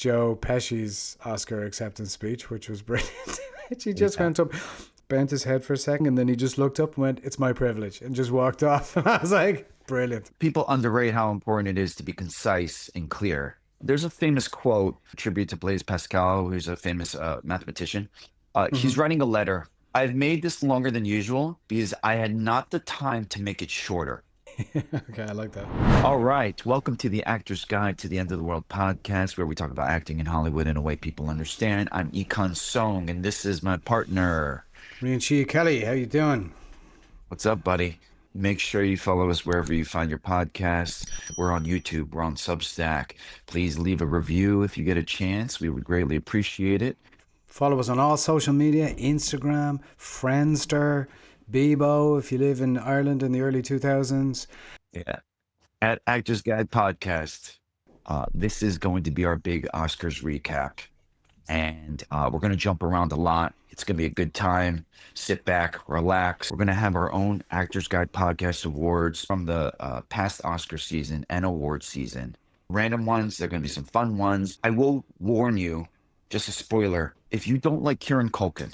Joe Pesci's Oscar acceptance speech, which was brilliant. He just went up, bent his head for a second, and then he just looked up and went, "It's my privilege," and just walked off. And I was like, brilliant. People underrate how important it is to be concise and clear. There's a famous quote, a tribute to Blaise Pascal, who's a famous mathematician. He's writing a letter. "I've made this longer than usual because I had not the time to make it shorter." Okay, I like that. All right. Welcome to the Actor's Guide to the End of the World podcast, where we talk about acting in Hollywood in a way people understand. I'm Ikon Song, and this is my partner. Me and Chia Kelly, how you doing? What's up, buddy? Make sure you follow us wherever you find your podcasts. We're on YouTube. We're on Substack. Please leave a review if you get a chance. We would greatly appreciate it. Follow us on all social media, Instagram, Friendster, Bebo, if you live in Ireland in the early 2000s. Yeah. At Actors Guide Podcast. This is going to be our big Oscars recap. And we're going to jump around a lot. It's going to be a good time. Sit back, relax. We're going to have our own Actors Guide Podcast awards from the past Oscar season and award season. Random ones. They're going to be some fun ones. I will warn you, just a spoiler, if you don't like Kieran Culkin,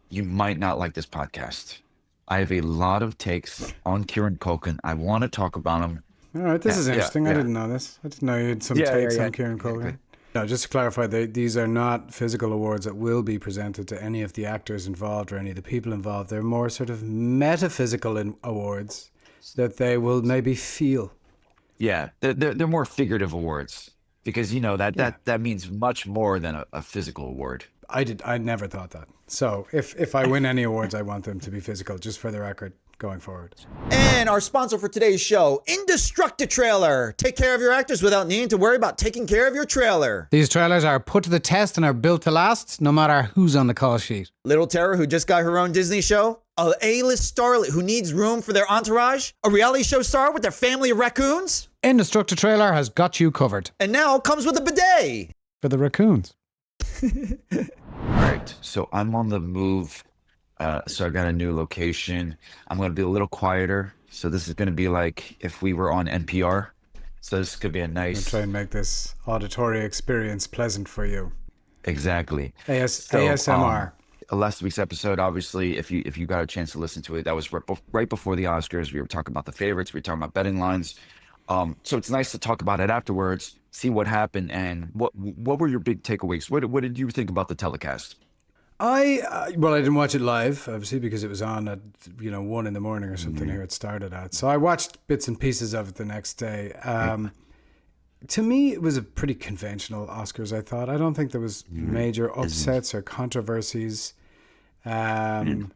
you might not like this podcast. I have a lot of takes on Kieran Culkin. I want to talk about him. All right, this is interesting. I didn't know this. I didn't know you had some takes on Kieran Culkin. Exactly. No, just to clarify, these are not physical awards that will be presented to any of the actors involved or any of the people involved. They're more sort of metaphysical awards that they will maybe feel. Yeah, they're more figurative awards because, you know, that means much more than a physical award. I never thought that. So if I win any awards, I want them to be physical, just for the record, going forward. And our sponsor for today's show, Indestructitrailer. Take care of your actors without needing to worry about taking care of your trailer. These trailers are put to the test and are built to last, no matter who's on the call sheet. Little Tara, who just got her own Disney show. A A-list starlet who needs room for their entourage. A reality show star with their family of raccoons. Indestructitrailer has got you covered. And now comes with a bidet. For the raccoons. All right, so I'm on the move. So I got a new location. I'm going to be a little quieter. So this is going to be like if we were on NPR. So this could be a nice... I'll try and make this auditory experience pleasant for you. Exactly. ASMR. Last week's episode, obviously, if you got a chance to listen to it, that was right before the Oscars. We were talking about the favorites. We were talking about betting lines. So it's nice to talk about it afterwards, see what happened, and what were your big takeaways? What did you think about the telecast? I didn't watch it live, obviously, because it was on at 1 a.m. or something here it started at. So I watched bits and pieces of it the next day. To me, it was a pretty conventional Oscars, I thought. I don't think there was major upsets or controversies. Conan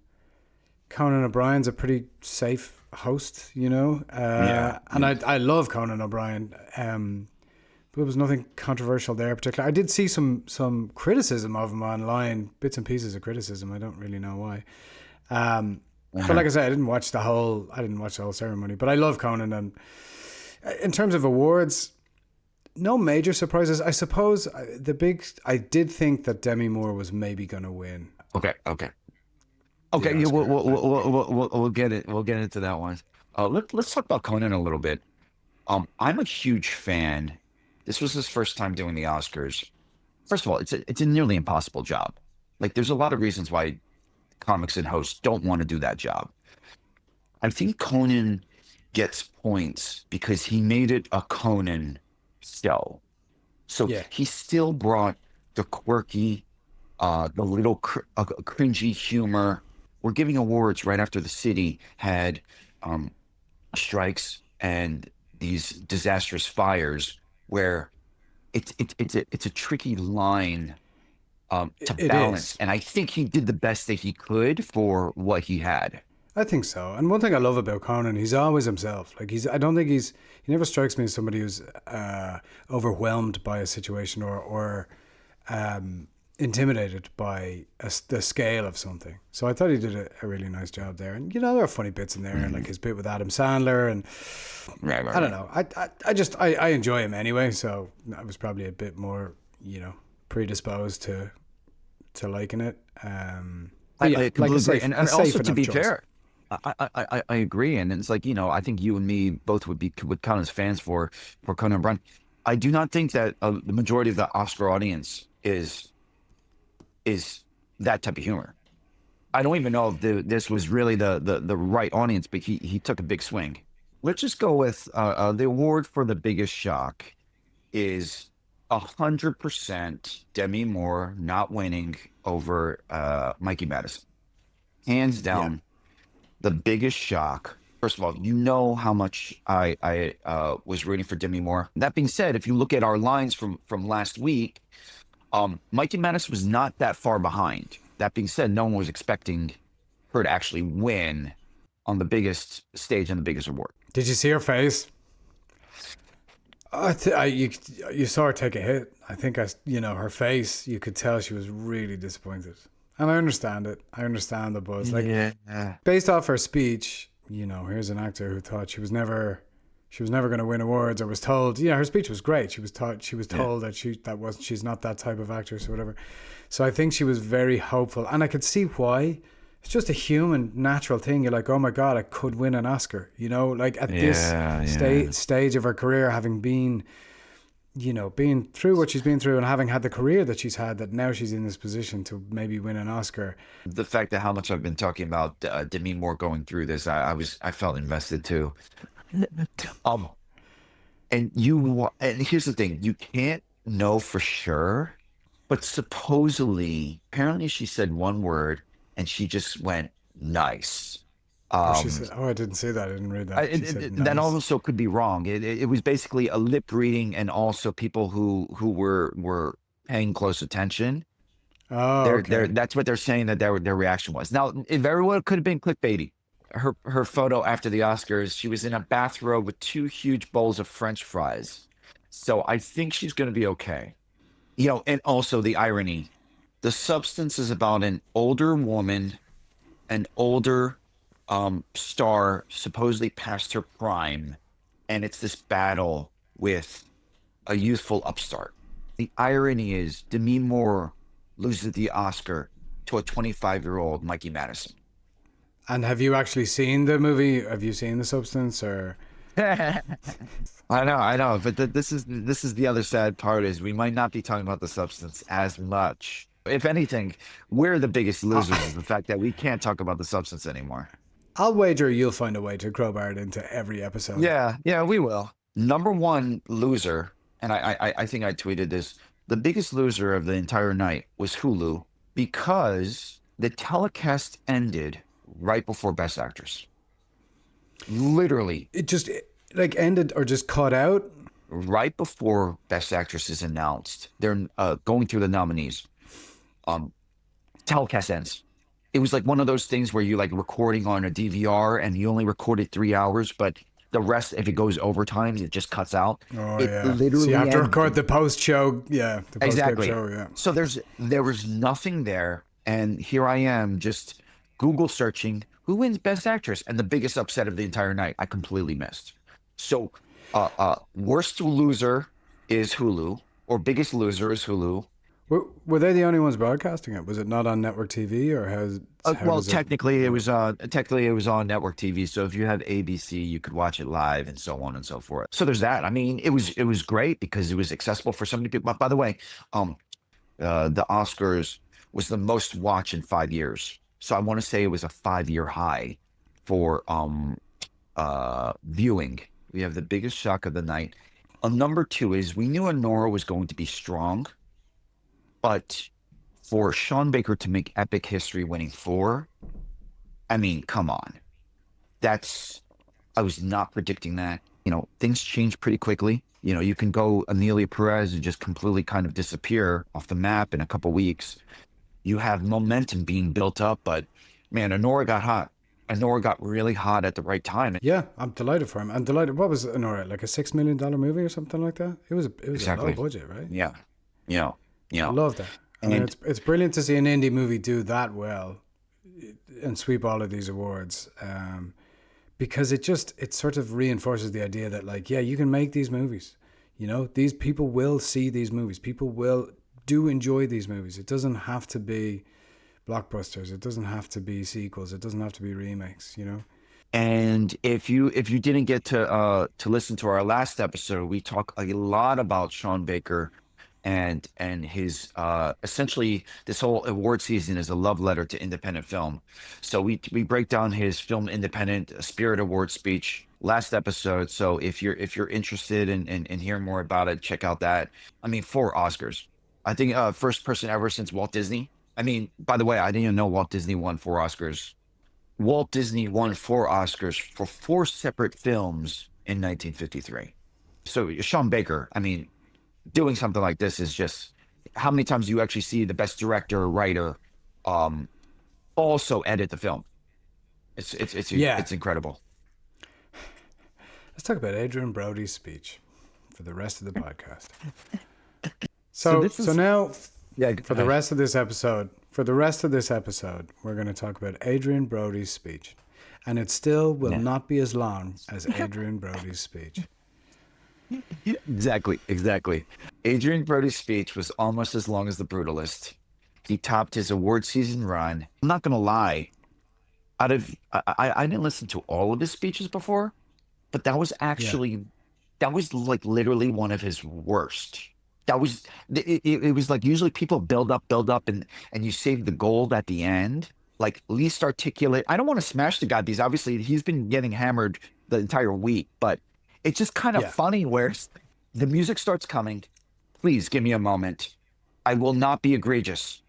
O'Brien's a pretty safe host, and I love Conan O'Brien. But there was nothing controversial there particularly. I did see some criticism of him online, bits and pieces of criticism. I don't really know why. But like I said, I didn't watch the whole ceremony. But I love Conan, and in terms of awards, no major surprises. I suppose I did think that Demi Moore was maybe going to win. Okay. Yeah, we'll get it. We'll get into that one. Let's talk about Conan a little bit. I'm a huge fan. This was his first time doing the Oscars. First of all, it's a nearly impossible job. Like, there's a lot of reasons why comics and hosts don't want to do that job. I think Conan gets points because he made it a Conan show. So he still brought the quirky, the little cringy humor. We're giving awards right after the city had strikes and these disastrous fires, where it's a tricky line to balance. And I think he did the best that he could for what he had. I think so. And one thing I love about Conan, he's always himself. Like he never strikes me as somebody who's overwhelmed by a situation or intimidated by the scale of something. So I thought he did a really nice job there. And there are funny bits in there, like his bit with Adam Sandler, and I don't know. I enjoy him anyway. So I was probably a bit more predisposed to liking it. I completely agree. And also, to be fair, I agree. And it's like, I think you and me both would count as fans for Conan O'Brien. I do not think that the majority of the Oscar audience is that type of humor. I don't even know if this was really the right audience, but he took a big swing. Let's just go with the award for the biggest shock is 100% Demi Moore not winning over Mikey Madison. Hands down, the biggest shock. First of all, you know how much I was rooting for Demi Moore. That being said, if you look at our lines from last week, Mikey Madison was not that far behind. That being said, no one was expecting her to actually win on the biggest stage and the biggest award. Did you see her face? You saw her take a hit. I think her face. You could tell she was really disappointed, and I understand it. I understand the buzz. Based off her speech, here's an actor who thought she was never going to win awards, or was told. Her speech was great. She was told that she's not that type of actress or whatever. So I think she was very hopeful, and I could see why. It's just a human, natural thing. You're like, oh my God, I could win an Oscar. At this stage of her career, having been, being through what she's been through and having had the career that she's had, that now she's in this position to maybe win an Oscar. The fact that how much I've been talking about Demi Moore going through this, I felt invested too. And here's the thing, you can't know for sure, but supposedly, apparently she said one word, and she just went, nice. She said, I didn't see that. I didn't read that. Nice. That also could be wrong. It was basically a lip reading, and also people who were paying close attention. Oh, okay. That's what they're saying that their reaction was. Now, it very well could have been clickbaity. Her photo after the Oscars, she was in a bathrobe with 2 huge bowls of French fries. So I think she's going to be okay. And also the irony. The Substance is about an older woman, an older star, supposedly past her prime, and it's this battle with a youthful upstart. The irony is Demi Moore loses the Oscar to a 25-year-old Mikey Madison. And have you actually seen the movie? Have you seen The Substance? Or I know, but this is the other sad part is we might not be talking about The Substance as much. If anything, we're the biggest losers is the fact that we can't talk about The Substance anymore. I'll wager you'll find a way to crowbar it into every episode. Yeah, we will. Number one loser, and I think I tweeted this, the biggest loser of the entire night was Hulu, because the telecast ended right before Best Actress. Literally. It just ended or just cut out? Right before Best Actress is announced. They're going through the nominees. Telecast ends. It was like one of those things where you recording on a DVR and you only recorded 3 hours, but the rest, if it goes overtime, it just cuts out. Literally so you have to record the post-show. Yeah, the exactly. Show, yeah. So there was nothing there, and here I am just Google searching who wins Best Actress, and the biggest upset of the entire night I completely missed. So worst loser is Hulu, or biggest loser is Hulu. Were they the only ones broadcasting it? Was it not on network TV, or how technically it was on network TV. So if you have ABC, you could watch it live, and so on and so forth. So there's that. I mean, it was great because it was accessible for so many people. But by the way, the Oscars was the most watched in 5 years. So I want to say it was a 5-year high for viewing. We have the biggest shock of the night. Number 2 is we knew Anora was going to be strong. But for Sean Baker to make epic history winning 4, I mean, come on. I was not predicting that. Things change pretty quickly. You can go Amelia Perez and just completely kind of disappear off the map in a couple weeks. You have momentum being built up, but man, Anora got hot. Anora got really hot at the right time. Yeah, I'm delighted for him. I'm delighted. What was Anora, like a $6 million movie or something like that? It was exactly. A low budget, right? Yeah. I love that. I mean, it's brilliant to see an indie movie do that well and sweep all of these awards, because it sort of reinforces the idea that you can make these movies. These people will see these movies. People do enjoy these movies. It doesn't have to be blockbusters. It doesn't have to be sequels. It doesn't have to be remakes. And if you didn't get to listen to our last episode, we talk a lot about Sean Baker and his essentially this whole award season is a love letter to independent film. So we break down his Film Independent Spirit Award speech last episode. So if you're interested in hearing more about it, check out that. I mean, 4 Oscars. I think first person ever since Walt Disney. I mean, by the way, I didn't even know Walt Disney won 4 Oscars. Walt Disney won 4 Oscars for 4 separate films in 1953. So Sean Baker, I mean, doing something like this is just how many times do you actually see the best director or writer also edit the film? It's incredible. Let's talk about Adrien Brody's speech for the rest of the podcast. So Now yeah, for the rest of this episode, we're going to talk about Adrien Brody's speech, and it still will not be as long as Adrien Brody's speech. Exactly. Adrien Brody's speech was almost as long as The Brutalist. He topped his award season run. I'm not gonna lie. I didn't listen to all of his speeches before, but that was like literally one of his worst. It was like usually people build up and you save the gold at the end. Like least articulate. I don't want to smash the guy because obviously he's been getting hammered the entire week, but it's just kind of funny where the music starts coming. Please give me a moment. I will not be egregious.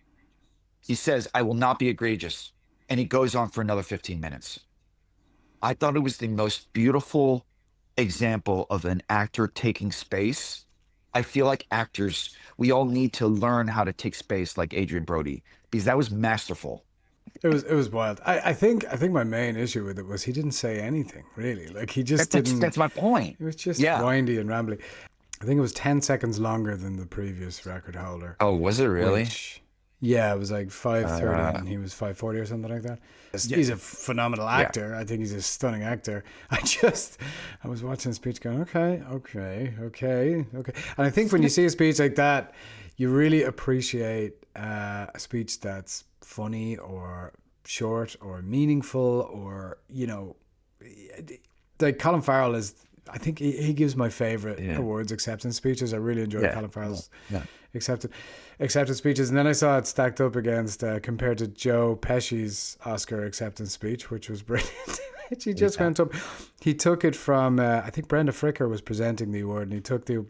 He says, I will not be egregious. And he goes on for another 15 minutes. I thought it was the most beautiful example of an actor taking space. I feel like actors, we all need to learn how to take space like Adrien Brody, because that was masterful. It was wild. I think my main issue with it was he didn't say anything really. Like he just didn't. That's my point. It was just windy and rambly. I think it was 10 seconds longer than the previous record holder. Oh, was it really? Yeah, it was like 5:30 and he was 5:40 or something like that. He's a phenomenal actor. I think he's a stunning actor. I was watching his speech going, okay. And I think when you see a speech like that, you really appreciate a speech that's funny or short or meaningful or, like Colin Farrell is, I think he gives my favorite awards acceptance speeches. I really enjoy Colin Farrell's acceptance speeches. And then I saw it stacked up against, compared to Joe Pesci's Oscar acceptance speech, which was brilliant. He just went up. He took it from, I think Brenda Fricker was presenting the award, and he took the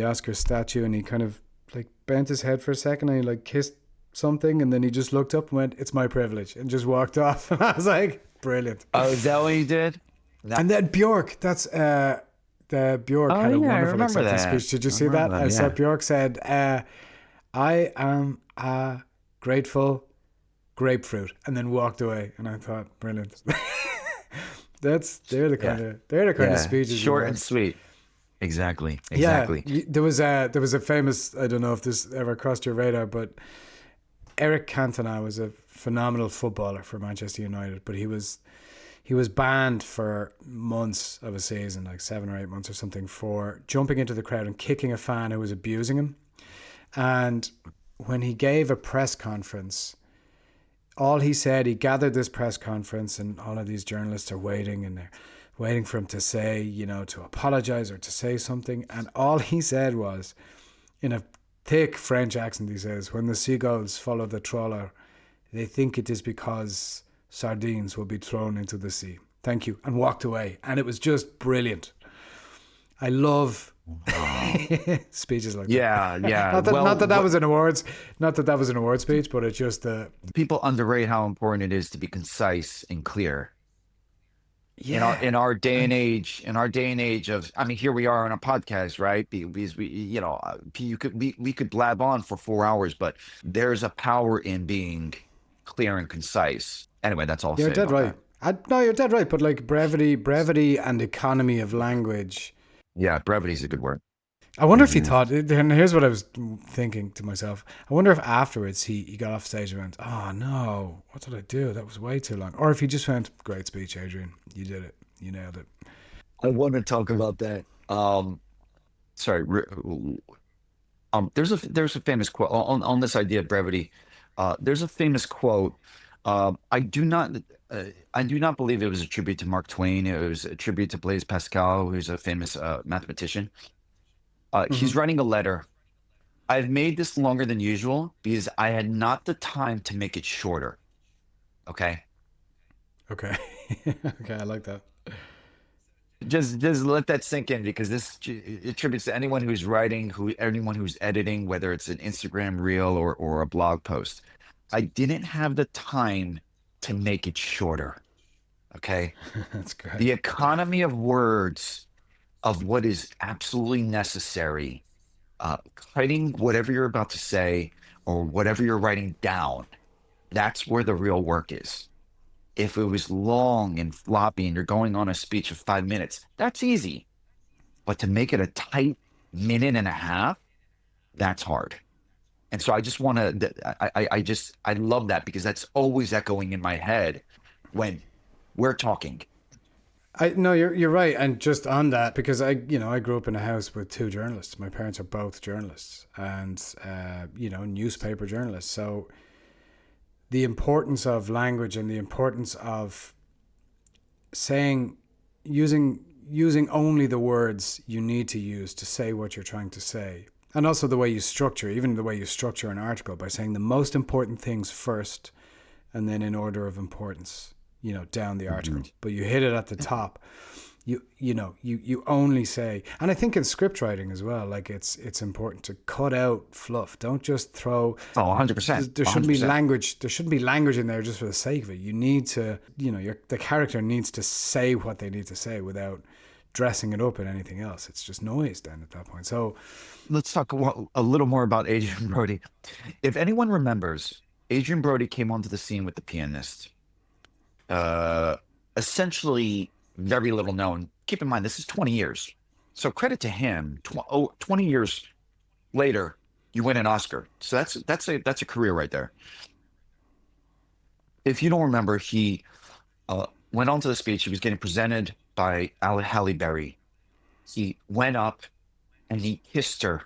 Oscar statue, and he kind of like bent his head for a second, and he like kissed something, and then he just looked up and went, "It's my privilege," and just walked off. And I was like, brilliant. Oh, is that what he did? And then Bjork, the Bjork had a wonderful acceptance speech. Did you see that? So Bjork said, "I am a grateful grapefruit," and then walked away. And I thought, brilliant. They're the kind of speeches. Short and sweet. Exactly. Yeah, there was a famous, I don't know if this ever crossed your radar, but Eric Cantona was a phenomenal footballer for Manchester United, but he was banned for months of a season, like 7 or 8 months or something, for jumping into the crowd and kicking a fan who was abusing him. And when he gave a press conference, all he said, he gathered this press conference and all of these journalists are waiting and they're waiting for him to say, to apologize or to say something. And all he said was, in a thick French accent, he says, "When the seagulls follow the trawler, they think it is because sardines will be thrown into the sea. Thank you." And walked away. And it was just brilliant. I love speeches like that. Yeah. Not that that was an awards speech, but it's just people underrate how important it is to be concise and clear. Yeah. In our day and age of, I mean, here we are on a podcast, right? Because we could blab on for 4 hours, but there's a power in being clear and concise. Anyway, that's all. You're dead right. You're dead right. But like brevity and economy of language. Yeah, brevity is a good word. I wonder if he thought, and here's what I was thinking to myself. I wonder if afterwards he got off stage and went, "Oh no, what did I do? That was way too long." Or if he just went, "Great speech, Adrien. You did it. You nailed it." I want to talk about that. There's a famous quote on this idea of brevity. There's a famous quote I do not. I do not believe it was a tribute to Mark Twain. It was a tribute to Blaise Pascal, who's a famous mathematician. He's writing a letter. I've made this longer than usual because I had not the time to make it shorter. Okay. Okay. Okay, I like that. Just let that sink in because this attributes to anyone who's writing, anyone who's editing, whether it's an Instagram reel or a blog post. I didn't have the time to make it shorter. Okay. That's great. The economy of words of what is absolutely necessary, cutting whatever you're about to say or whatever you're writing down. That's where the real work is. If it was long and floppy and you're going on a speech of 5 minutes, that's easy. But to make it a tight minute and a half, that's hard. And so I just want to, I love that because that's always echoing in my head when we're talking. No, you're right, and just on that, because I grew up in a house with two journalists. My parents are both journalists, and newspaper journalists. So the importance of language and the importance of using only the words you need to use to say what you're trying to say, and also the way you structure an article by saying the most important things first, and then in order of importance, down the article. But you hit it at the top. You only say, and I think in script writing as well, like it's important to cut out fluff. Don't just throw. 100%. There shouldn't 100%. be language. There shouldn't be language in there just for the sake of it. You need to, the character needs to say what they need to say without dressing it up in anything else. It's just noise then at that point. So let's talk a little more about Adrien Brody. If anyone remembers, Adrien Brody came onto the scene with the pianist. Essentially very little known. Keep in mind, this is 20 years. So credit to him. 20 years later, you win an Oscar. So that's a career right there. If you don't remember, he went on to the speech. He was getting presented by Halle Berry. He went up and he kissed her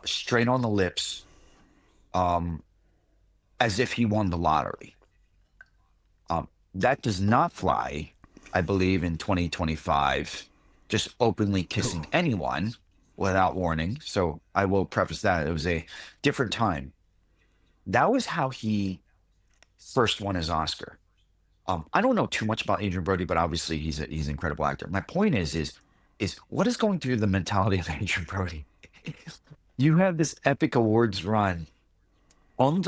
straight on the lips as if he won the lottery. That does not fly, I believe, in 2025, just openly kissing anyone without warning. So I will preface that. It was a different time. That was how he first won his Oscar. I don't know too much about Adrien Brody, but obviously he's an incredible actor. My point is what is going through the mentality of Adrien Brody? You have this epic awards run on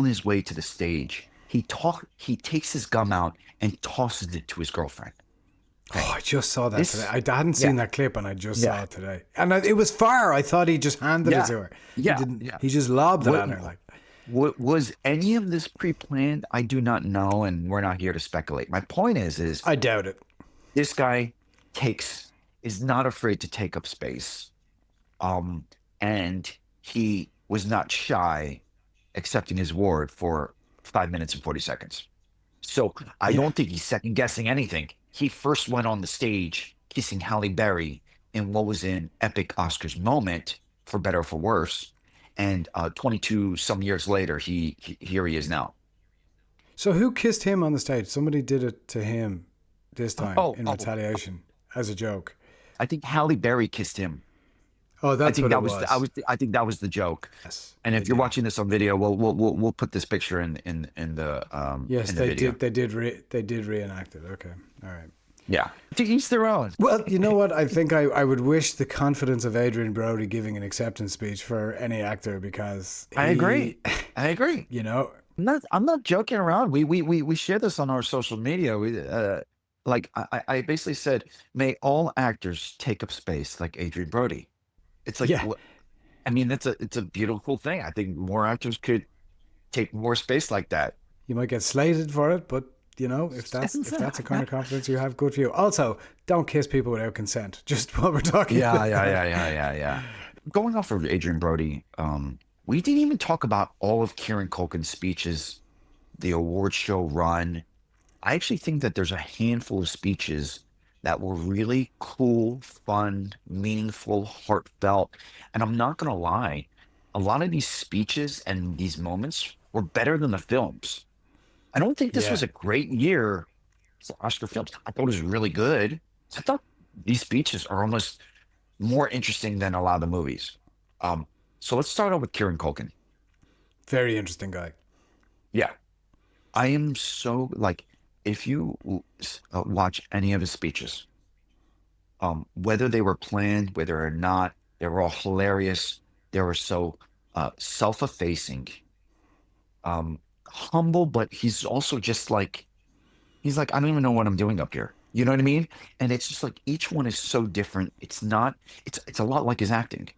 his way to the stage. He takes his gum out and tosses it to his girlfriend. Oh, I just saw that today. I hadn't seen that clip, and I just saw it today. And it was far. I thought he just handed it to her. He just lobbed it at her. Like, was any of this pre-planned? I do not know, and we're not here to speculate. My point is I doubt it. This guy is not afraid to take up space, and he was not shy accepting his award for 5 minutes and 40 seconds. So I don't think he's second guessing anything. He first went on the stage kissing Halle Berry in what was an epic Oscars moment, for better or for worse. And 22 some years later, here he is now. So who kissed him on the stage? Somebody did it to him this time in retaliation as a joke. I think Halle Berry kissed him. Oh, that's what it was. I think that was the joke. Yes, and if you're watching this on video, we'll put this picture in the yes, in the video. They did reenact it. Okay, all right. Yeah, to each their own. Well, you know what? I think I would wish the confidence of Adrien Brody giving an acceptance speech for any actor, because I agree. I'm not joking around. We share this on our social media. I basically said, may all actors take up space like Adrien Brody. It's like, I mean, it's a beautiful thing. I think more actors could take more space like that. You might get slated for it, but if that's the kind of confidence you have, good for you. Also, don't kiss people without consent. Just what we're talking about. Yeah. Going off of Adrien Brody, we didn't even talk about all of Kieran Culkin's speeches, the award show run. I actually think that there's a handful of speeches that were really cool, fun, meaningful, heartfelt. And I'm not going to lie, a lot of these speeches and these moments were better than the films. I don't think this Yeah. was a great year for Oscar films. I thought it was really good. I thought these speeches are almost more interesting than a lot of the movies. Um, so let's start out with Kieran Culkin. Very interesting guy. Yeah, I am so like, if you watch any of his speeches, whether they were planned, whether or not, they were all hilarious. They were so self-effacing, humble, but he's also just like, he's like, I don't even know what I'm doing up here. You know what I mean? And it's just like each one is so different. It's not, it's a lot like his acting.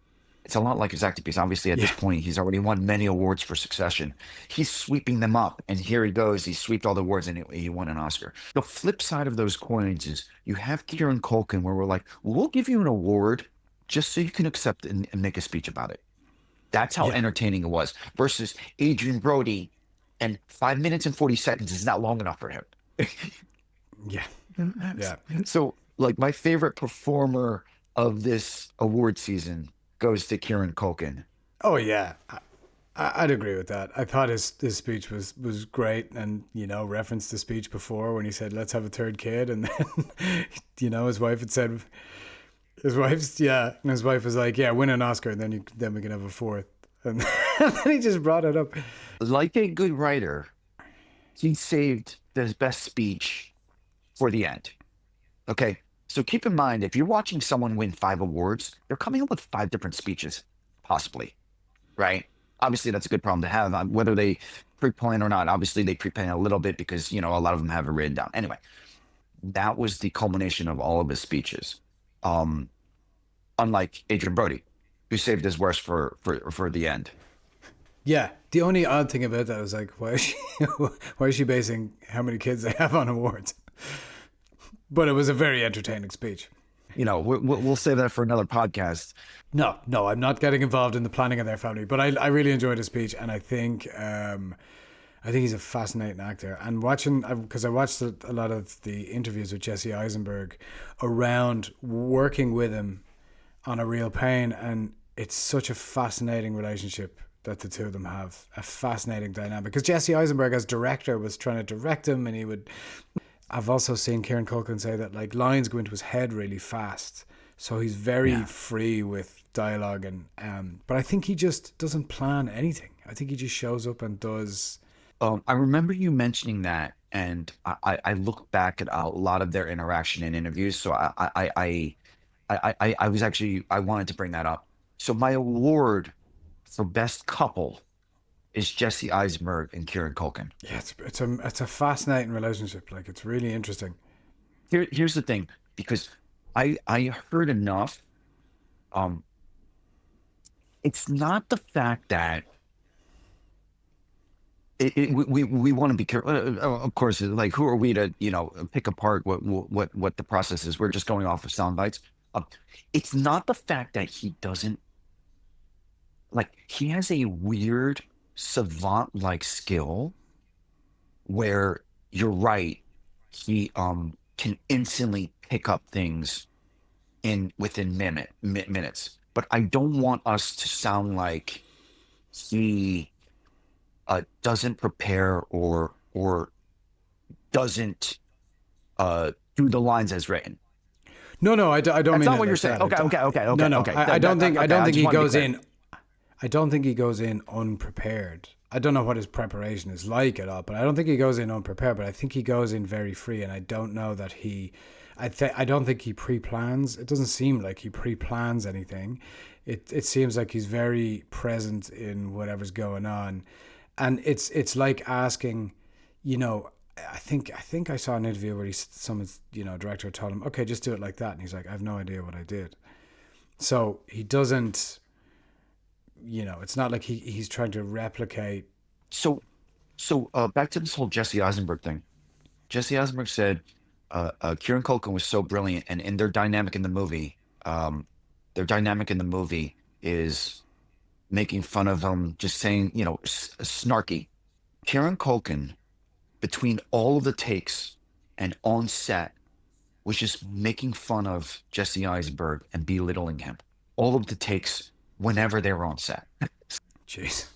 It's a lot like his acting because obviously at this Yeah. point he's already won many awards for Succession. He's sweeping them up, and here he goes. He swept all the awards and he won an Oscar. The flip side of those coins is you have Kieran Culkin, where we're like, we'll give you an award just so you can accept it and make a speech about it. That's how Yeah. entertaining it was. Versus Adrien Brody, and 5 minutes and 40 seconds is not long enough for him. Yeah. Yeah. So, like, my favorite performer of this award season goes to Kieran Culkin. Oh yeah. I'd agree with that. I thought his speech was great, and referenced the speech before when he said, "Let's have a third kid," and then his wife had said, and his wife was like, "Yeah, win an Oscar, and then we can have a fourth," and then he just brought it up. Like a good writer, he saved his best speech for the end. Okay, so keep in mind, if you're watching someone win 5 awards, they're coming up with 5 different speeches, possibly, right? Obviously, that's a good problem to have, whether they pre-plan or not. Obviously, they pre-plan a little bit because, a lot of them have it written down. Anyway, that was the culmination of all of his speeches. Unlike Adrien Brody, who saved his worst for the end. Yeah. The only odd thing about that was like, why is she basing how many kids they have on awards? But it was a very entertaining speech. We'll save that for another podcast. No, I'm not getting involved in the planning of their family, but I really enjoyed his speech, and I think he's a fascinating actor. And because I watched a lot of the interviews with Jesse Eisenberg around working with him on A Real Pain, and it's such a fascinating relationship that the two of them have, a fascinating dynamic. Because Jesse Eisenberg as director was trying to direct him, and he would... I've also seen Kieran Culkin say that like lines go into his head really fast, so he's very free with dialogue, and but I think he just doesn't plan anything. I think he just shows up and does. I remember you mentioning that, and I look back at a lot of their interaction in interviews. So I was actually, I wanted to bring that up. So my award for best couple is Jesse Eisenberg and Kieran Culkin. Yeah, it's a fascinating relationship. Like, it's really interesting. Here's the thing, because I heard enough. It's not the fact that we want to be careful. Of course, like, who are we to pick apart what the process is? We're just going off of sound bites. It's not the fact that he doesn't, like, he has a weird savant-like skill where, you're right, he can instantly pick up things within minutes. But I don't want us to sound like he doesn't prepare or doesn't do the lines as written. No, I don't That's mean not it what you're like saying. that. Okay. No, Okay. I don't think he goes clear. in. I don't think he goes in unprepared. I don't know what his preparation is like at all, but I don't think he goes in unprepared. But I think he goes in very free, and I don't know that he. I don't think he pre-plans. It doesn't seem like he pre-plans anything. It seems like he's very present in whatever's going on, and it's like asking, I think I saw an interview where someone's director told him, okay, just do it like that, and he's like, I have no idea what I did. So he doesn't. It's not like he's trying to replicate. So back to this whole Jesse Eisenberg thing. Jesse Eisenberg said Kieran Culkin was so brilliant, and in their dynamic in the movie, is making fun of him, just saying, snarky. Kieran Culkin, between all of the takes and on set, was just making fun of Jesse Eisenberg and belittling him. All of the takes whenever they were on set. Jeez.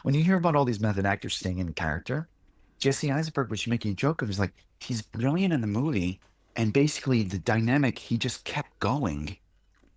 When you hear about all these method actors staying in character, Jesse Eisenberg was making a joke of, is like, he's brilliant in the movie, and basically the dynamic, he just kept going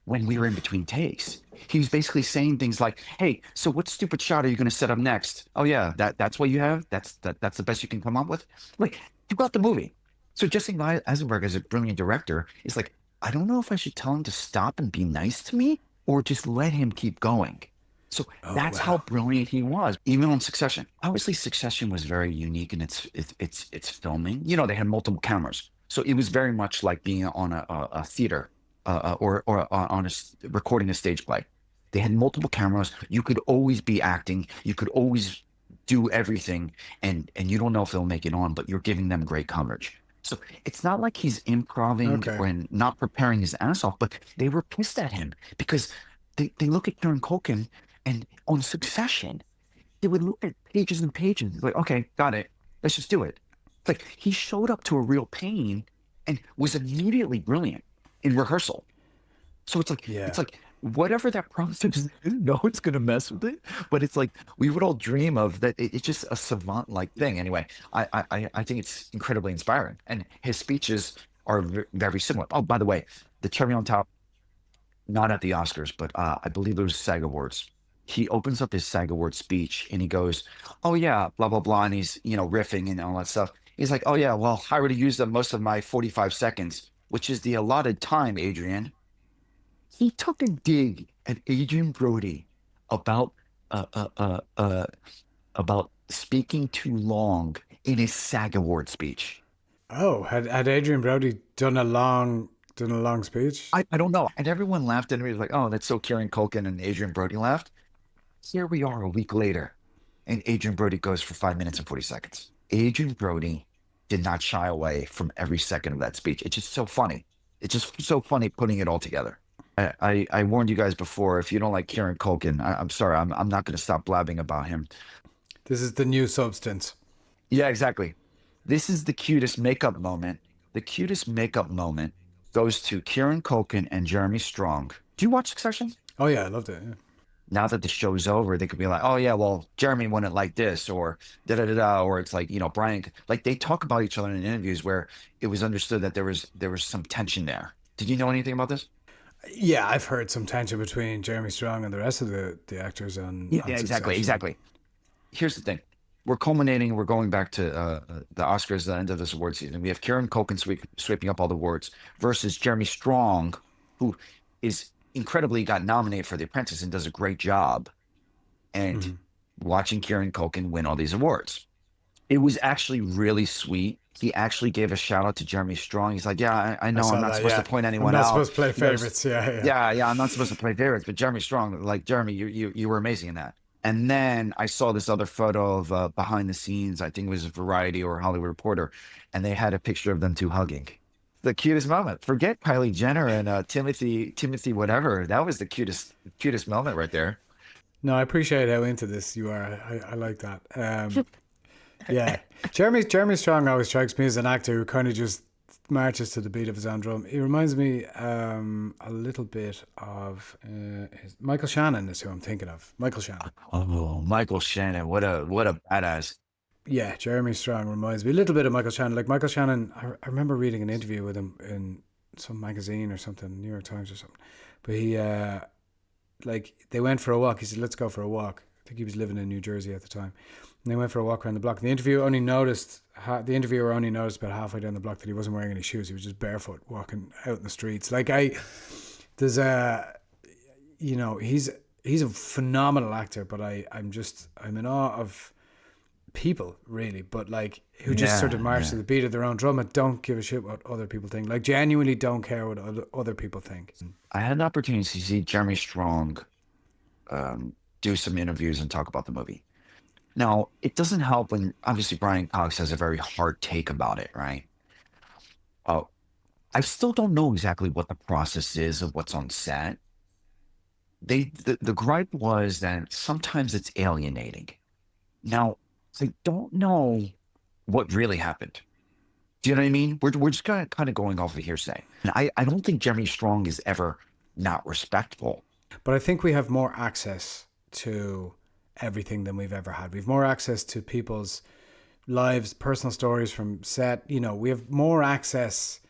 when we were in between takes. He was basically saying things like, "Hey, so what stupid shot are you going to set up next? Oh yeah, that's what you have. That's the best you can come up with." Like, throughout the movie. So Jesse Eisenberg, as a brilliant director, is like, I don't know if I should tell him to stop and be nice to me, or just let him keep going. So that's how brilliant he was, even on Succession. Obviously, Succession was very unique in its filming. You know, they had multiple cameras, so it was very much like being on a theater or on recording a stage play. They had multiple cameras. You could always be acting. You could always do everything, and you don't know if they'll make it on, but you're giving them great coverage. So it's not like he's improving and not preparing his ass off, but they were pissed at him because they look at Kieran Culkin, and on Succession, they would look at pages and pages, like, okay, got it. Let's just do it. It's like he showed up to a real pain and was immediately brilliant in rehearsal. So it's like whatever that process is, no one's gonna mess with it. But it's like we would all dream of that. It's just a savant-like thing. Anyway, I think it's incredibly inspiring, and his speeches are very similar. Oh, by the way, the cherry on top, not at the Oscars, but I believe it was SAG Awards. He opens up his SAG Award speech and he goes, "Oh yeah, blah blah blah," and he's riffing and all that stuff. He's like, "Oh yeah, well, I already used up most of my 45 seconds, which is the allotted time, Adrian." He took a dig at Adrien Brody about about speaking too long in his SAG Award speech. Oh, had Adrien Brody done a long speech? I don't know. And everyone laughed, and everybody was like, "Oh, that's so Kieran Culkin," and Adrien Brody laughed. Here we are a week later, and Adrien Brody goes for 5 minutes and 40 seconds. Adrien Brody did not shy away from every second of that speech. It's just so funny. It's just so funny putting it all together. I warned you guys before, if you don't like Kieran Culkin, I'm sorry, I'm not going to stop blabbing about him. This is the new substance. Yeah, exactly. This is the cutest makeup moment. The cutest makeup moment goes to Kieran Culkin and Jeremy Strong. Do you watch Succession? Oh yeah, I loved it. Yeah. Now that the show's over, they could be like, "Oh yeah, well, Jeremy wouldn't like this," or da da da da, or it's like, Brian, like they talk about each other in interviews where it was understood that there was some tension there. Did you know anything about this? Yeah, I've heard some tension between Jeremy Strong and the rest of the actors on Exactly. Here's the thing. We're culminating. We're going back to the Oscars at the end of this award season. We have Kieran Culkin sweeping up all the awards versus Jeremy Strong, who is incredibly got nominated for The Apprentice and does a great job. And watching Kieran Culkin win all these awards. It was actually really sweet. He actually gave a shout out to Jeremy Strong. He's like, "Yeah, I know I'm not supposed to point anyone out. I'm not supposed to play favorites." Yeah, I'm not supposed to play favorites. But Jeremy Strong, like, Jeremy, you were amazing in that. And then I saw this other photo of behind the scenes. I think it was Variety or Hollywood Reporter, and they had a picture of them two hugging. The cutest moment. Forget Kylie Jenner and Timothy whatever. That was the cutest moment right there. No, I appreciate how into this you are. I like that. Yeah, Jeremy Strong always strikes me as an actor who kind of just marches to the beat of his own drum. He reminds me a little bit of Michael Shannon is who I'm thinking of. Michael Shannon. Oh, Michael Shannon! What a badass. Yeah, Jeremy Strong reminds me a little bit of Michael Shannon. Like Michael Shannon, I remember reading an interview with him in some magazine or something, New York Times or something. But he, like, they went for a walk. He said, "Let's go for a walk." I think he was living in New Jersey at the time. And they went for a walk around the block. And the interviewer only noticed about halfway down the block that he wasn't wearing any shoes. He was just barefoot walking out in the streets. Like he's a phenomenal actor, but I'm in awe of people, really, but like who just sort of march to the beat of their own drum and don't give a shit what other people think. Like genuinely don't care what other people think. I had the opportunity to see Jeremy Strong do some interviews and talk about the movie. Now, it doesn't help when obviously Brian Cox has a very hard take about it, right? I still don't know exactly what the process is of what's on set. The gripe was that sometimes it's alienating. Now, I don't know what really happened. Do you know what I mean? We're just kind of going off of hearsay. And I don't think Jeremy Strong is ever not respectful. But I think we have more access to everything than we've ever had. We've more access to people's lives, personal stories from set. You know, we have more access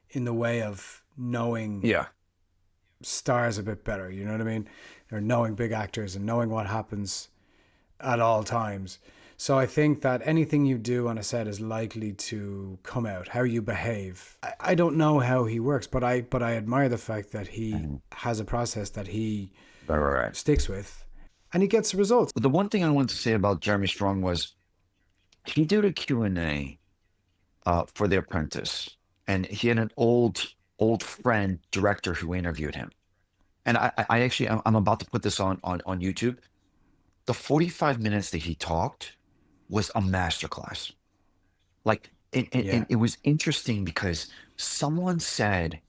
in the way of knowing Yeah. stars a bit better. You know what I mean? Or knowing big actors and knowing what happens at all times. So I think that anything you do on a set is likely to come out, how you behave. I don't know how he works, but I admire the fact that he has a process that he Right. sticks with, and he gets the results. The one thing I wanted to say about Jeremy Strong was he did a Q&A for The Apprentice, and he had an old friend director who interviewed him. And I actually, I'm about to put this on YouTube. The 45 minutes that he talked was a masterclass. Like, and it was interesting because someone said,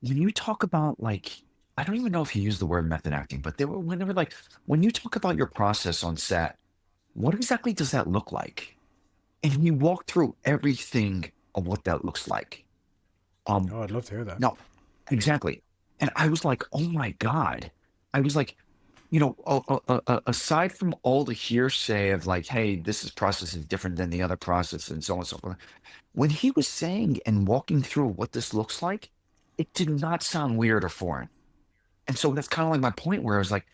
when you talk about like, I don't even know if he used the word method acting, but they were like, when you talk about your process on set, what exactly does that look like? And he walked through everything of what that looks like. Oh, I'd love to hear that. No, exactly. And I was like, oh my God. I was like, you know, aside from all the hearsay of like, hey, this process is different than the other process and so on and so forth. When he was saying and walking through what this looks like, it did not sound weird or foreign. And so that's kind of like my point where I was like,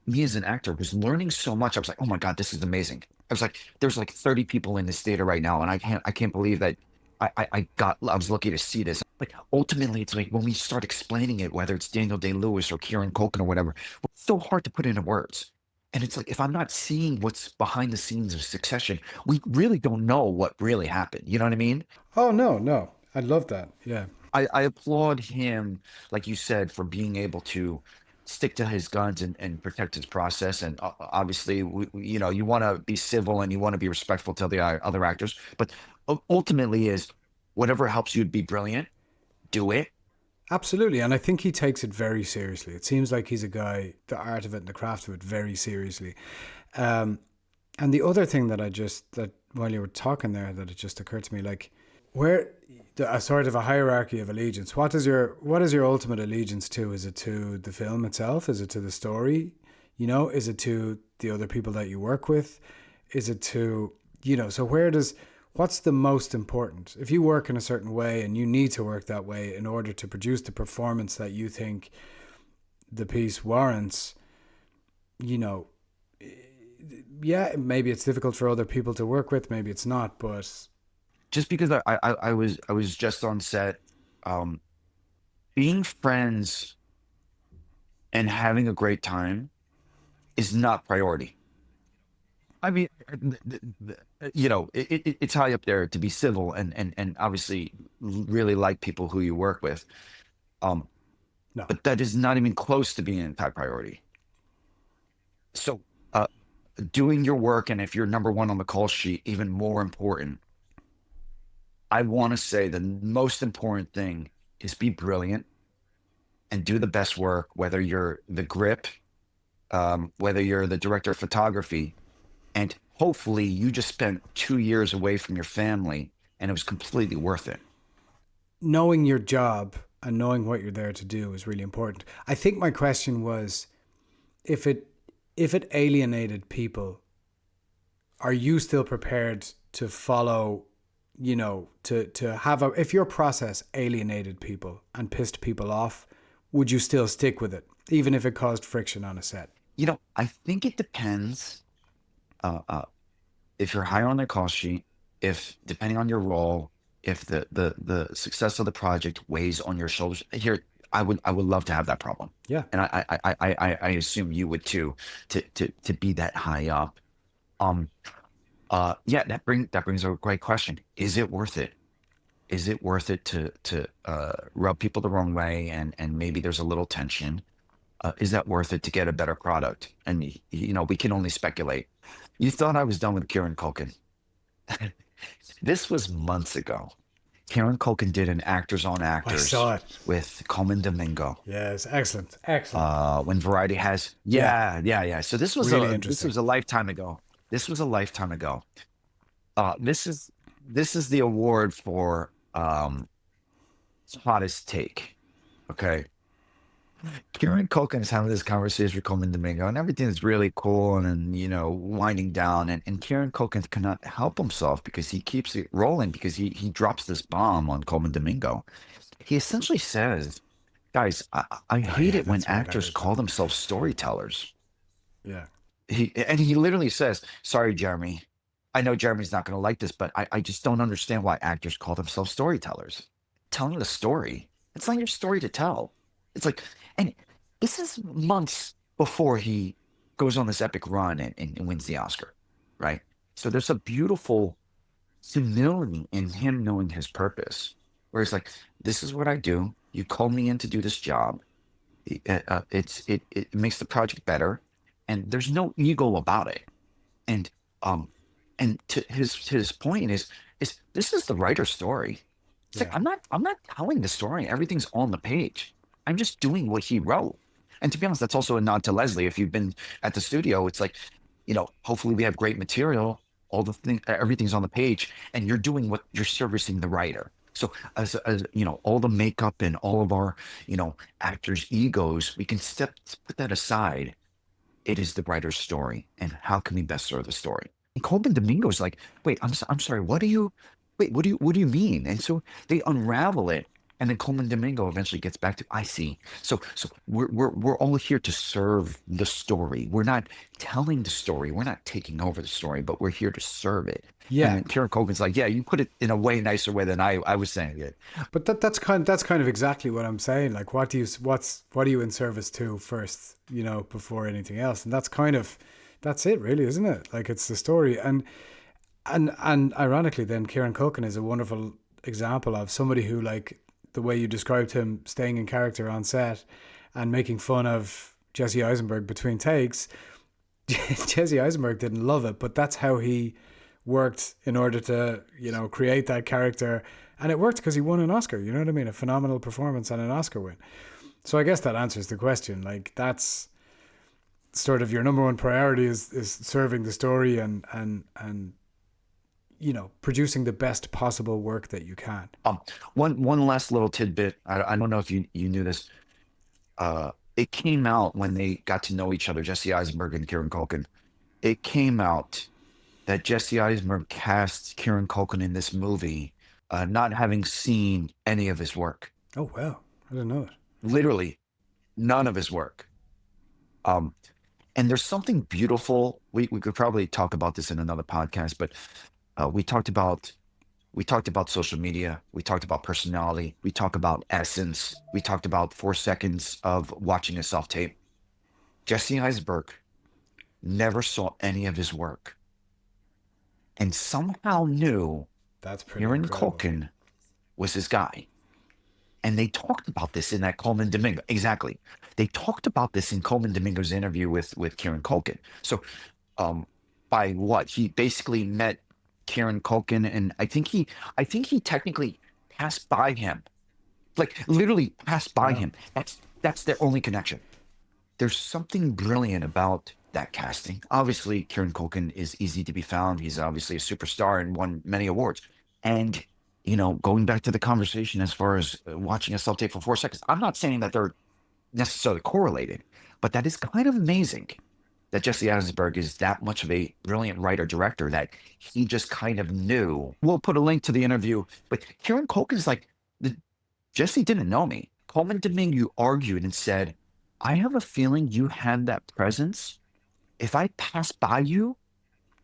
me as an actor was learning so much. I was like, oh my God, this is amazing. I was like, there's like 30 people in this theater right now. And I can't believe that I was lucky to see this. Like ultimately it's like when we start explaining it, whether it's Daniel Day-Lewis or Kieran Culkin or whatever, it's so hard to put into words. And it's like, if I'm not seeing what's behind the scenes of Succession, we really don't know what really happened. You know what I mean? Oh, no. I love that. Yeah. I applaud him, like you said, for being able to stick to his guns and protect his process. And obviously, you know, you want to be civil and you want to be respectful to the other actors, but ultimately is whatever helps you to be brilliant, do it. Absolutely. And I think he takes it very seriously. It seems like he's a guy, the art of it and the craft of it, very seriously. And the other thing that while you were talking there, that it just occurred to me, like where a sort of a hierarchy of allegiance, what is your ultimate allegiance to? Is it to the film itself? Is it to the story? You know, is it to the other people that you work with? Is it to, you know, so what's the most important? If you work in a certain way and you need to work that way in order to produce the performance that you think the piece warrants, you know, yeah, maybe it's difficult for other people to work with, maybe it's not, but Just because I was just on set, being friends and having a great time is not priority. I mean, you know, it's high up there to be civil and obviously really like people who you work with. no. But that is not even close to being a top priority. So, doing your work, and if you're number one on the call sheet, even more important. I want to say the most important thing is be brilliant and do the best work, whether you're the grip, whether you're the director of photography, and hopefully you just spent 2 years away from your family and it was completely worth it. Knowing your job and knowing what you're there to do is really important. I think my question was, if it alienated people, are you still prepared to follow, you know, to have if your process alienated people and pissed people off, would you still stick with it, even if it caused friction on a set? You know, I think it depends. If you're higher on the call sheet, if depending on your role, if the success of the project weighs on your shoulders, here I would love to have that problem. Yeah. And I assume you would too, to be that high up. Yeah, that brings a great question. Is it worth it? Is it worth it to rub people the wrong way and maybe there's a little tension? Is that worth it to get a better product? And you know, we can only speculate. You thought I was done with Kieran Culkin. This was months ago. Kieran Culkin did an Actors on Actors. I saw it With Coleman Domingo. Yes, excellent. When Variety has, yeah. So this was Really this was a lifetime ago. This is the award for hottest take. Okay. Kieran Culkin is having this conversation with Coleman Domingo, and everything is really cool and winding down. And Kieran Culkin cannot help himself because he keeps it rolling because he drops this bomb on Coleman Domingo. He essentially says, "Guys, I Oh hate yeah, it when that's right. I actors heard call that. themselves storytellers." Yeah. He literally says, "Sorry, Jeremy. I know Jeremy's not going to like this, but I just don't understand why actors call themselves storytellers. Telling the story, it's not your story to tell. It's like, and this is months before he goes on this epic run and wins the Oscar, right? So there's a beautiful humility in him knowing his purpose, where he's like, this is what I do. You called me in to do this job. It makes the project better, and there's no ego about it. And um, and to his point is this is the writer's story. It's like Yeah. I'm not telling the story. Everything's on the page. I'm just doing what he wrote. And to be honest, that's also a nod to Leslie. If you've been at the studio, it's like, hopefully we have great material. All the thing, everything's on the page, and you're doing what you're servicing the writer. So as all the makeup and all of our actors' egos, we can put that aside. It is the writer's story, and how can we best serve the story? And Colbin Domingo's like, wait, I'm sorry, what do you mean? And so they unravel it, and then Coleman Domingo eventually gets back to, I see. So we're all here to serve the story. We're not telling the story. We're not taking over the story, but we're here to serve it. And Yeah. then Kieran Culkin's like, yeah, you put it in a way nicer way than I was saying it. But that's kind of exactly what I'm saying. Like, what are you in service to first, before anything else? And that's it, really, isn't it? Like, it's the story. And ironically, then Kieran Culkin is a wonderful example of somebody who, like the way you described him, staying in character on set and making fun of Jesse Eisenberg between takes. Jesse Eisenberg didn't love it, but that's how he worked in order to, create that character. And it worked because he won an Oscar, you know what I mean? A phenomenal performance and an Oscar win. So I guess that answers the question. Like, that's sort of your number one priority is serving the story and producing the best possible work that you can. One last little tidbit. I don't know if you knew this. It came out when they got to know each other, Jesse Eisenberg and Kieran Culkin. It came out that Jesse Eisenberg cast Kieran Culkin in this movie, not having seen any of his work. Oh, wow. I didn't know it. Literally, none of his work. And there's something beautiful. We could probably talk about this in another podcast, but we talked about social media. We talked about personality. We talked about essence. We talked about 4 seconds of watching a self tape. Jesse Eisenberg never saw any of his work, and somehow knew That's pretty Kieran incredible. Culkin was his guy. And they talked about this in that Coleman Domingo. Exactly. They talked about this in Coleman Domingo's interview with Kieran Culkin. So by what? He basically met Kieran Culkin, and I think he technically passed by him. Like literally passed by Wow. him. That's their only connection. There's something brilliant about that casting. Obviously, Kieran Culkin is easy to be found. He's obviously a superstar and won many awards. And going back to the conversation as far as watching a self tape for 4 seconds, I'm not saying that they're necessarily correlated, but that is kind of amazing that Jesse Eisenberg is that much of a brilliant writer director that he just kind of knew. We'll put a link to the interview, but Kieran Culkin's like, Jesse didn't know me. Coleman Domingue argued and said, I have a feeling you had that presence. If I pass by you,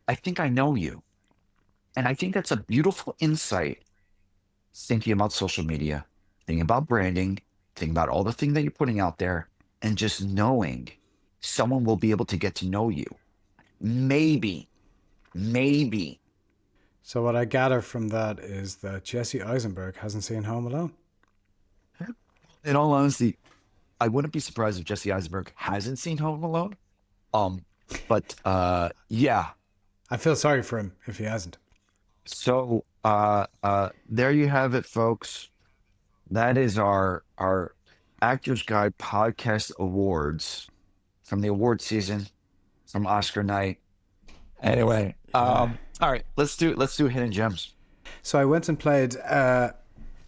I think I know you. And I think that's a beautiful insight, thinking about social media, thinking about branding, thinking about all the things that you're putting out there, and just knowing someone will be able to get to know you. Maybe. So what I gather from that is that Jesse Eisenberg hasn't seen Home Alone. In all honesty, I wouldn't be surprised if Jesse Eisenberg hasn't seen Home Alone. But yeah. I feel sorry for him if he hasn't. So there you have it, folks. That is our Actors Guide Podcast Awards from the award season, from Oscar night. Anyway, all right, let's do hidden gems. So I went and played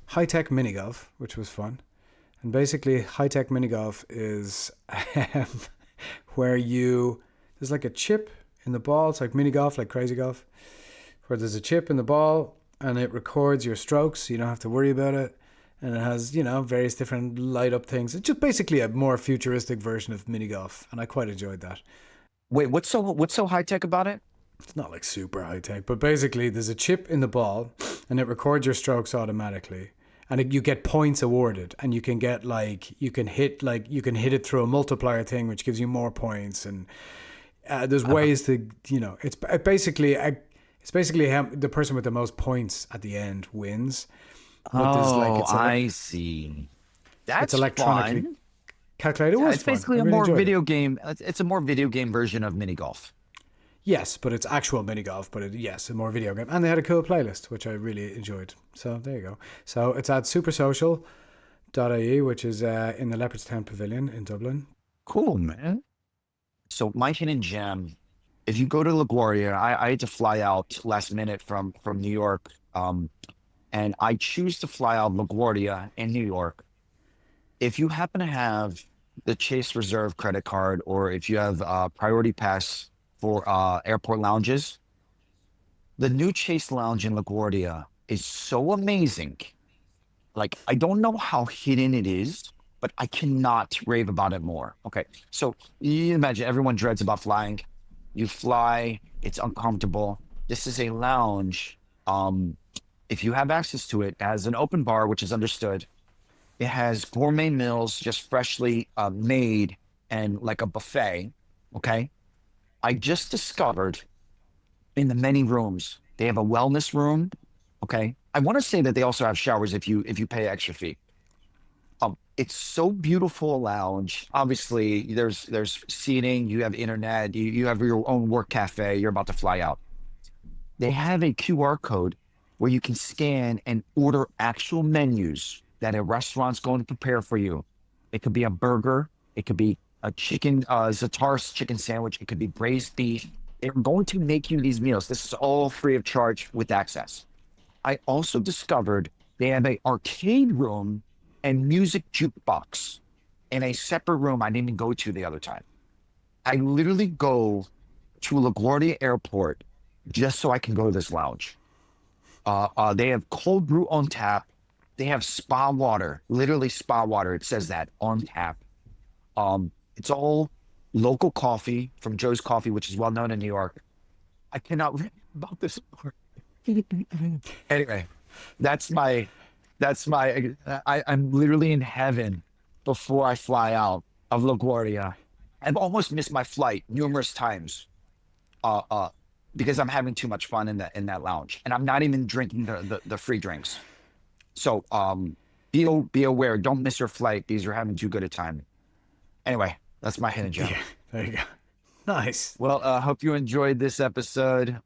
high-tech mini golf, which was fun. And basically, high-tech mini golf is where there's like a chip in the ball. It's like mini golf, like crazy golf, where there's a chip in the ball and it records your strokes, so you don't have to worry about it. And it has, various different light up things. It's just basically a more futuristic version of mini golf, and I quite enjoyed that. Wait, what's so high tech about it? It's not like super high tech, but basically there's a chip in the ball and it records your strokes automatically. And you get points awarded, and you can get you can hit it through a multiplier thing, which gives you more points. And there's ways to, it's basically the person with the most points at the end wins. But I see. That's it's electronically fun. calculated. It's basically a more video game. It's a more video game version of mini golf. Yes, but it's actual mini golf, but a more video game. And they had a cool playlist, which I really enjoyed. So there you go. So it's at supersocial.ie, which is in the Leopardstown Pavilion in Dublin. Cool, man. So my hidden gem, if you go to LaGuardia, I had to fly out last minute from New York. And I choose to fly out LaGuardia in New York. If you happen to have the Chase Reserve credit card, or if you have a priority pass for airport lounges, the new Chase Lounge in LaGuardia is so amazing. Like, I don't know how hidden it is, but I cannot rave about it more. Okay, so you imagine everyone dreads about flying. You fly, it's uncomfortable. This is a lounge. If you have access to it, it has an open bar, which is understood. It has gourmet meals, just freshly made, and like a buffet. Okay. I just discovered in the many rooms, they have a wellness room. Okay. I want to say that they also have showers if you pay extra fee. It's so beautiful a lounge. Obviously, there's seating, you have internet, you have your own work cafe, you're about to fly out. They have a QR code where you can scan and order actual menus that a restaurant's going to prepare for you. It could be a burger, it could be a chicken, Za'atar's chicken sandwich, it could be braised beef. They're going to make you these meals. This is all free of charge with access. I also discovered they have an arcade room and music jukebox in a separate room I didn't even go to the other time. I literally go to LaGuardia Airport just so I can go to this lounge. They have cold brew on tap. They have spa water, literally spa water. It says that on tap. It's all local coffee from Joe's Coffee, which is well known in New York. I cannot read about this more. Anyway, I'm literally in heaven before I fly out of LaGuardia. I've almost missed my flight numerous times because I'm having too much fun in that lounge, and I'm not even drinking the free drinks. So be aware, don't miss your flight because you're having too good a time. Anyway, that's my hidden gem. Yeah, there you go. Nice. Well, hope you enjoyed this episode.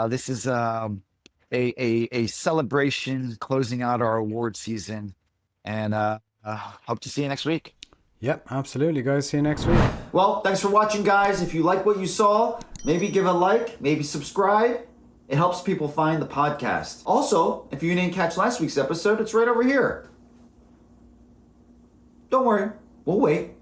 This is a celebration closing out our award season, and hope to see you next week. Yep, absolutely, guys. See you next week. Well, thanks for watching, guys. If you like what you saw, maybe give a like, maybe subscribe. It helps people find the podcast. Also, if you didn't catch last week's episode, it's right over here. Don't worry, we'll wait.